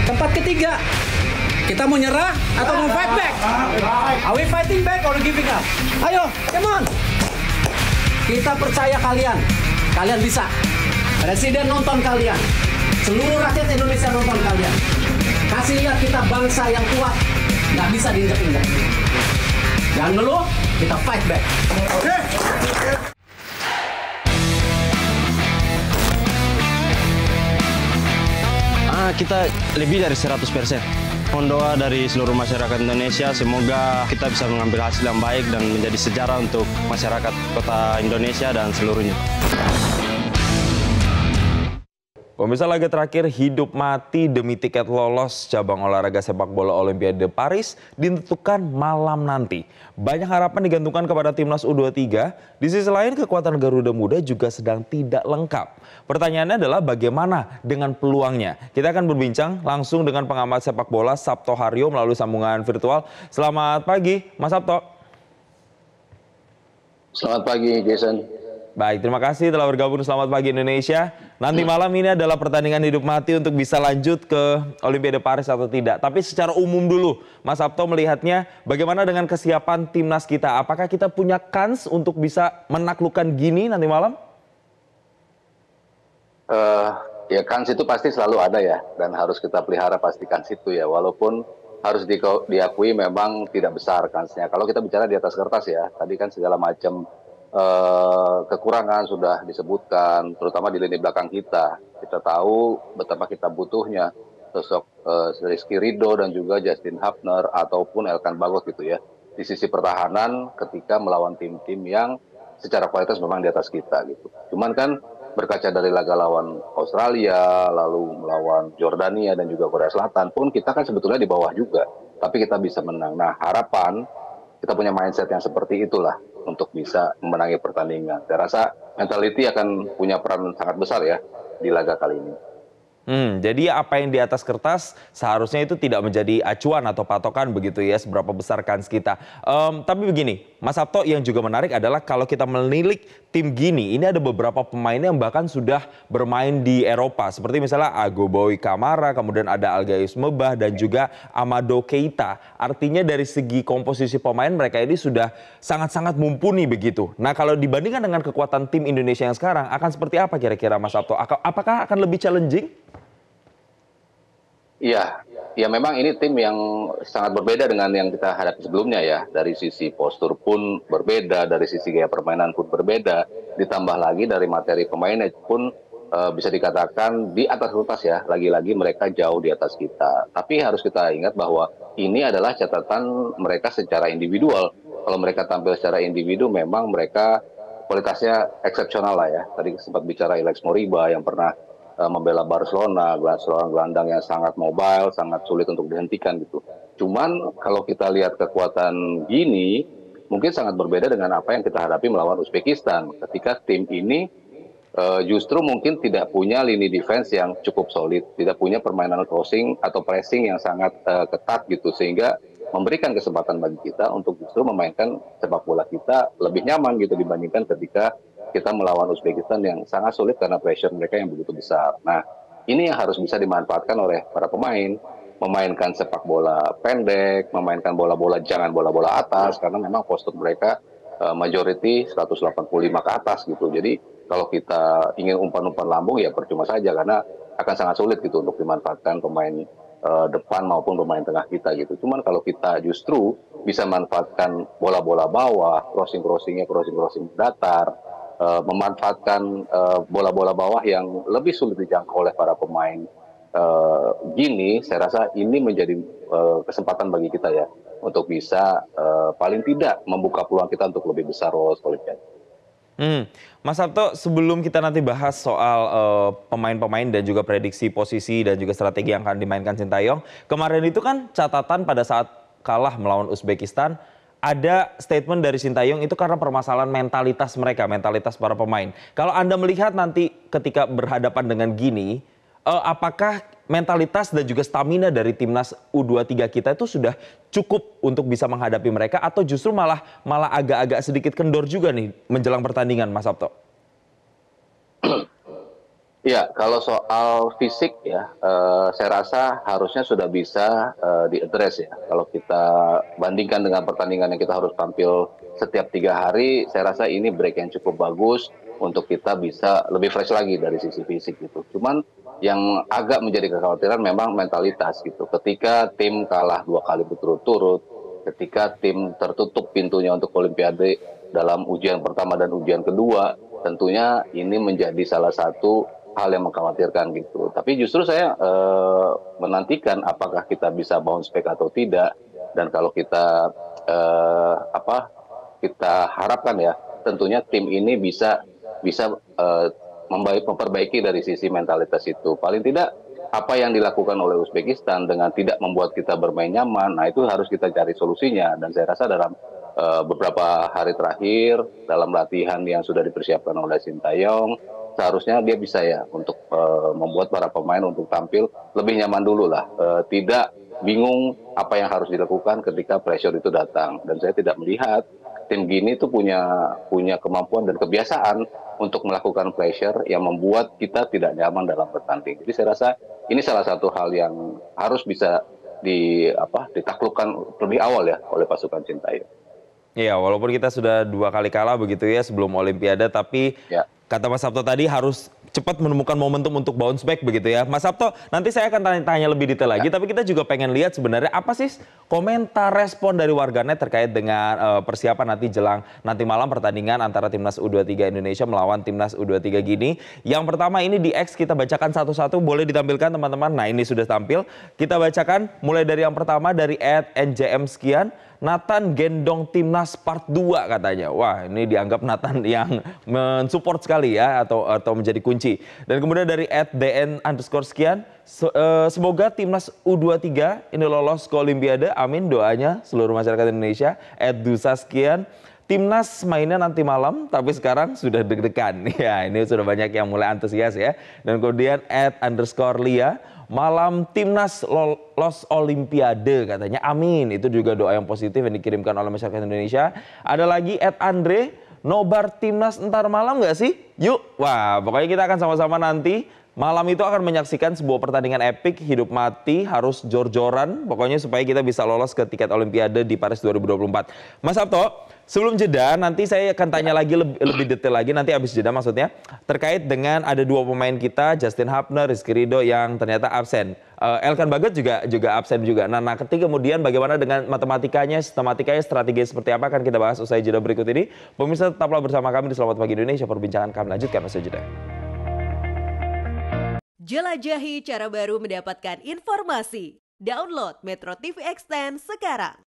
Tempat ketiga, kita mau nyerah atau mau fight back? Are we fighting back or giving up? Ayo, come on. Kita percaya kalian. Kalian bisa. Presiden nonton kalian. Seluruh rakyat Indonesia nonton kalian. Kasih lihat kita bangsa yang kuat. Nggak bisa diinjak-injak. Jangan ngeluh, kita fight back. Oke. Kita lebih dari 100%. Mohon doa dari seluruh masyarakat Indonesia, semoga kita bisa mengambil hasil yang baik dan menjadi sejarah untuk masyarakat kota Indonesia dan seluruhnya. Pemirsa, laga terakhir hidup mati demi tiket lolos cabang olahraga sepak bola Olimpiade Paris ditentukan malam nanti. Banyak harapan digantungkan kepada timnas U23. Di sisi lain, kekuatan Garuda Muda juga sedang tidak lengkap. Pertanyaannya adalah bagaimana dengan peluangnya? Kita akan berbincang langsung dengan pengamat sepak bola Sabto Haryo melalui sambungan virtual. Selamat pagi, Mas Sabto. Selamat pagi, Jason. Baik, terima kasih telah bergabung. Selamat pagi Indonesia. Nanti malam ini adalah pertandingan hidup mati untuk bisa lanjut ke Olimpiade Paris atau tidak. Tapi secara umum dulu, Mas Sabto melihatnya bagaimana dengan kesiapan timnas kita? Apakah kita punya kans untuk bisa menaklukkan Gini nanti malam? Ya kans itu pasti selalu ada ya, dan harus kita pelihara pasti kans itu ya. Walaupun harus diakui memang tidak besar kansnya. Kalau kita bicara di atas kertas ya, tadi kan segala macam kekurangan sudah disebutkan, terutama di lini belakang kita. Kita tahu betapa kita butuhnya sosok Rizky Ridho dan juga Justin Hubner ataupun Elkan Bagot gitu ya. Di sisi pertahanan ketika melawan tim-tim yang secara kualitas memang di atas kita gitu. Cuman kan berkaca dari laga lawan Australia, lalu melawan Jordania dan juga Korea Selatan pun kita kan sebetulnya di bawah juga. Tapi kita bisa menang. Nah, harapan kita punya mindset yang seperti itulah untuk bisa memenangi pertandingan. Saya rasa mentality akan punya peran sangat besar ya di laga kali ini. Jadi apa yang di atas kertas seharusnya itu tidak menjadi acuan atau patokan begitu ya, seberapa besar kans kita. Tapi begini, Mas Sabto, yang juga menarik adalah kalau kita menilik tim Gini, ini ada beberapa pemain yang bahkan sudah bermain di Eropa. Seperti misalnya Agoboy Kamara, kemudian ada Algais Mebah dan juga Amado Keita. Artinya dari segi komposisi pemain mereka ini sudah sangat-sangat mumpuni begitu. Nah, kalau dibandingkan dengan kekuatan tim Indonesia yang sekarang, akan seperti apa kira-kira Mas Sabto? Apakah akan lebih challenging? Iya, ya memang ini tim yang sangat berbeda dengan yang kita hadapi sebelumnya ya. Dari sisi postur pun berbeda, dari sisi gaya permainan pun berbeda. Ditambah lagi dari materi pemainnya pun bisa dikatakan di atas kertas ya. Lagi-lagi mereka jauh di atas kita. Tapi harus kita ingat bahwa ini adalah catatan mereka secara individual. Kalau mereka tampil secara individu memang mereka kualitasnya eksepsional lah ya. Tadi sempat bicara Alex Moriba yang pernah membela Barcelona, seorang gelandang yang sangat mobile, sangat sulit untuk dihentikan gitu. Cuman kalau kita lihat kekuatan Gini, mungkin sangat berbeda dengan apa yang kita hadapi melawan Uzbekistan. Ketika tim ini justru mungkin tidak punya lini defense yang cukup solid, tidak punya permainan crossing atau pressing yang sangat ketat gitu, sehingga memberikan kesempatan bagi kita untuk justru memainkan sepak bola kita lebih nyaman gitu dibandingkan ketika kita melawan Uzbekistan yang sangat sulit karena pressure mereka yang begitu besar. Nah, ini yang harus bisa dimanfaatkan oleh para pemain, memainkan sepak bola pendek, memainkan bola-bola jangan bola-bola atas, karena memang postur mereka majority 185 ke atas gitu. Jadi kalau kita ingin umpan-umpan lambung ya percuma saja, karena akan sangat sulit gitu untuk dimanfaatkan pemain depan maupun pemain tengah kita gitu. Cuman kalau kita justru bisa manfaatkan bola-bola bawah, crossing-crossing datar, memanfaatkan bola-bola bawah yang lebih sulit dijangkau oleh para pemain Gini, saya rasa ini menjadi kesempatan bagi kita ya untuk bisa paling tidak membuka peluang kita untuk lebih besar lolos Olimpiade. Mas Sabto, sebelum kita nanti bahas soal pemain-pemain dan juga prediksi posisi dan juga strategi yang akan dimainkan Sintayong, kemarin itu kan catatan pada saat kalah melawan Uzbekistan, ada statement dari Sintayong itu karena permasalahan mentalitas mereka, mentalitas para pemain. Kalau Anda melihat nanti ketika berhadapan dengan Gini, apakah mentalitas dan juga stamina dari timnas U23 kita itu sudah cukup untuk bisa menghadapi mereka atau justru malah agak-agak sedikit kendor juga nih menjelang pertandingan, Mas Sabto? Ya, kalau soal fisik ya, saya rasa harusnya sudah bisa diadres ya. Kalau kita bandingkan dengan pertandingan yang kita harus tampil setiap 3 hari, saya rasa ini break yang cukup bagus untuk kita bisa lebih fresh lagi dari sisi fisik gitu. Cuman yang agak menjadi kekhawatiran memang mentalitas gitu. Ketika tim kalah 2 kali berturut-turut, ketika tim tertutup pintunya untuk Olimpiade dalam ujian pertama dan ujian kedua, tentunya ini menjadi salah satu hal yang mengkhawatirkan gitu. Tapi justru saya menantikan apakah kita bisa bounce back atau tidak. Dan kalau kita kita harapkan ya, tentunya tim ini bisa bisa memperbaiki dari sisi mentalitas itu. Paling tidak apa yang dilakukan oleh Uzbekistan dengan tidak membuat kita bermain nyaman, nah itu harus kita cari solusinya. Dan saya rasa dalam beberapa hari terakhir dalam latihan yang sudah dipersiapkan oleh Sintayong, seharusnya dia bisa ya untuk membuat para pemain untuk tampil lebih nyaman dulu lah, tidak bingung apa yang harus dilakukan ketika pressure itu datang. Dan saya tidak melihat tim gini itu punya kemampuan dan kebiasaan untuk melakukan pressure yang membuat kita tidak nyaman dalam bertanding. Jadi saya rasa ini salah satu hal yang harus bisa ditaklukkan lebih awal ya oleh pasukan Sintayong. Iya, walaupun kita sudah 2 kali kalah begitu ya sebelum Olimpiade, tapi Ya. kata Mas Sabto tadi harus cepat menemukan momentum untuk bounce back begitu ya. Mas Sabto, nanti saya akan tanya lebih detail lagi, tapi kita juga pengen lihat sebenarnya apa sih komentar respon dari warganet terkait dengan persiapan nanti malam pertandingan antara Timnas U23 Indonesia melawan Timnas U23 Gini. Yang pertama ini di X kita bacakan satu-satu, boleh ditampilkan teman-teman. Nah, ini sudah tampil. Kita bacakan mulai dari yang pertama dari @njm sekian. Nathan gendong Timnas part 2 katanya. Wah, ini dianggap Nathan yang mensupport sekali ya atau menjadi kunci. Dan kemudian dari @dn_sekian, semoga Timnas U23 ini lolos ke Olimpiade. Amin doanya seluruh masyarakat Indonesia. @dusa sekian. Timnas mainnya nanti malam, tapi sekarang sudah deg-degan. Ya, ini sudah banyak yang mulai antusias ya. Dan kemudian @_lia. Malam Timnas lolos Olimpiade katanya, amin. Itu juga doa yang positif yang dikirimkan oleh masyarakat Indonesia. Ada lagi @andre, nobar Timnas entar malam nggak sih? Yuk, wah pokoknya kita akan sama-sama nanti. Malam itu akan menyaksikan sebuah pertandingan epik, hidup mati, harus jor-joran. Pokoknya supaya kita bisa lolos ke tiket Olimpiade di Paris 2024. Mas Sabto, sebelum jeda nanti saya akan tanya lagi lebih detail lagi, nanti habis jeda maksudnya. Terkait dengan ada 2 pemain kita, Justin Hapner, Rizky Ridho yang ternyata absen. Elkan Bagot juga absen juga. Nah, kemudian bagaimana dengan matematikanya, sistematikanya, strategi seperti apa akan kita bahas usai jeda berikut ini. Pemirsa tetaplah bersama kami di Selamat Pagi Indonesia. Perbincangan kami lanjutkan usai jeda. Jelajahi cara baru mendapatkan informasi. Download Metro TV Extend sekarang.